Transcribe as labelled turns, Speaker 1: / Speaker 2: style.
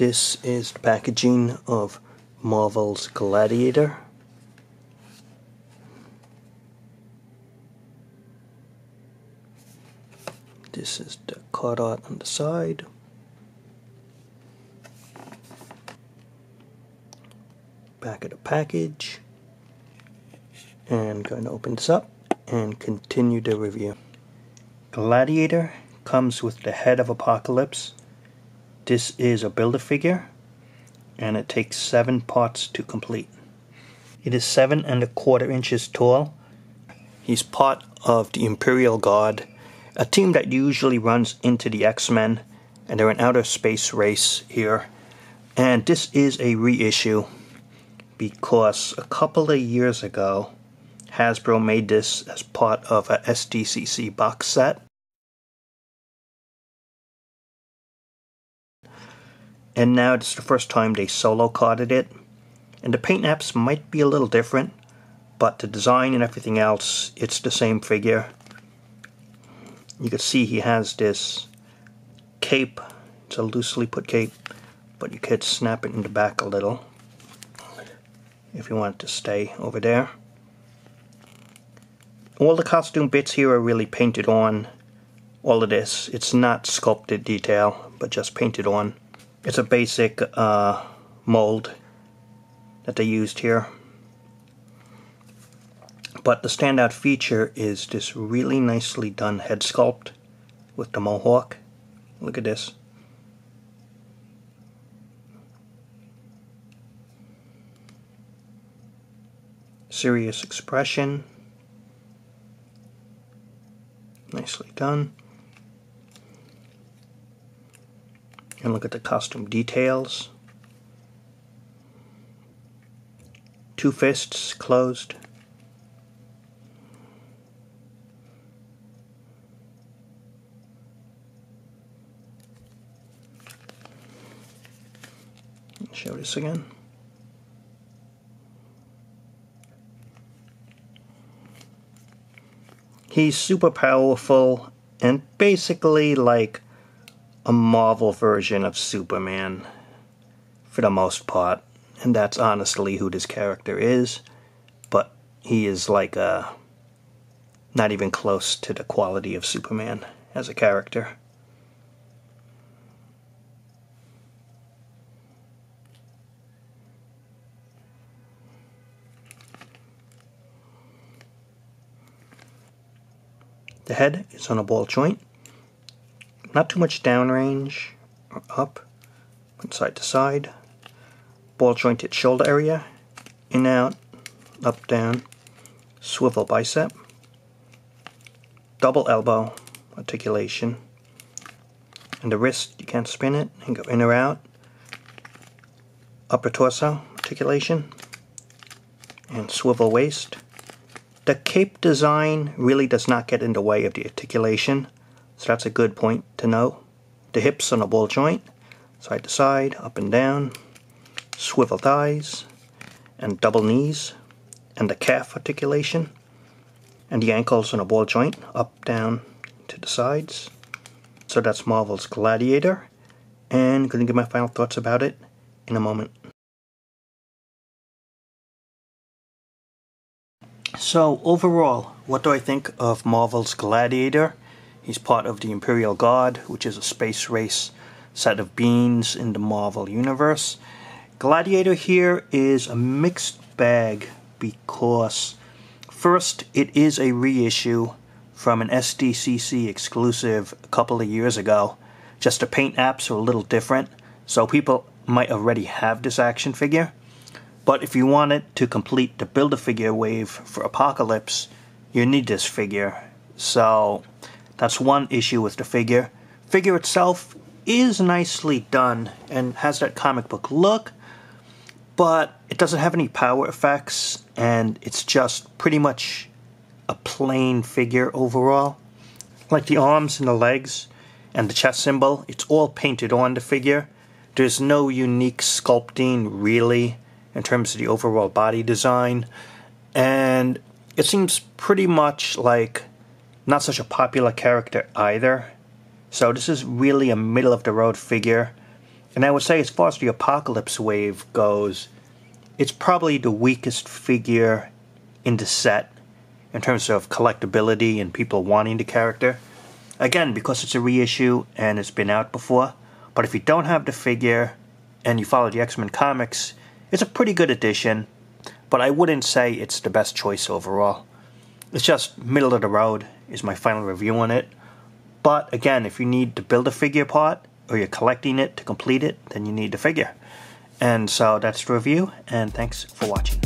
Speaker 1: This is the packaging of Marvel's Gladiator. This is the card art on the side. Back of the package. And going to open this up and continue the review. Gladiator comes with the head of Apocalypse. This is a Build-A-Figure, and it takes 7 parts to complete. It is 7¼ inches tall. He's part of the Imperial Guard, a team that usually runs into the X-Men, and they're an outer space race here. And this is a reissue because a couple of years ago, Hasbro made this as part of a SDCC box set. And now it's the first time they solo carded it. And the paint apps might be a little different, but the design and everything else, it's the same figure. You can see he has this cape. It's a loosely put cape, but you could snap it in the back a little if you want it to stay over there. All the costume bits here are really painted on. All of this, it's not sculpted detail, but just painted on. It's a basic mold that they used here. But the standout feature is this really nicely done head sculpt with the mohawk. Look at this. Serious expression. Nicely done. And look at the costume details. 2 fists closed. Show this again. He's super powerful and basically like a Marvel version of Superman for the most part, and that's honestly who this character is, but he is like not even close to the quality of Superman as a character. The head is on a ball joint. Not too much downrange or up, from side to side. Ball jointed shoulder area, in out, up down, swivel bicep, double elbow articulation, and the wrist you can't spin it and go in or out. Upper torso articulation, and swivel waist. The cape design really does not get in the way of the articulation. So that's a good point to know. The hips on a ball joint, side to side, up and down, swivel thighs, and double knees, and the calf articulation, and the ankles on a ball joint, up, down, to the sides. So that's Marvel's Gladiator, and I'm going to give my final thoughts about it in a moment. So overall, what do I think of Marvel's Gladiator? He's part of the Imperial Guard, which is a space race set of beings in the Marvel Universe. Gladiator here is a mixed bag because first, it is a reissue from an SDCC exclusive a couple of years ago. Just the paint apps are a little different, so people might already have this action figure. But if you wanted to complete the Build-A-Figure wave for Apocalypse, you need this figure. So that's one issue with the figure. Figure itself is nicely done and has that comic book look, but it doesn't have any power effects, and it's just pretty much a plain figure overall. Like the arms and the legs and the chest symbol, it's all painted on the figure. There's no unique sculpting really in terms of the overall body design, and it seems pretty much like not such a popular character either. So this is really a middle-of-the-road figure. And I would say as far as the Apocalypse Wave goes, it's probably the weakest figure in the set in terms of collectability and people wanting the character. Again, because it's a reissue and it's been out before. But if you don't have the figure and you follow the X-Men comics, it's a pretty good addition. But I wouldn't say it's the best choice overall. It's just middle of the road is my final review on it. But again, if you need to build a figure part, or you're collecting it to complete it, then you need the figure. And so that's the review, and thanks for watching.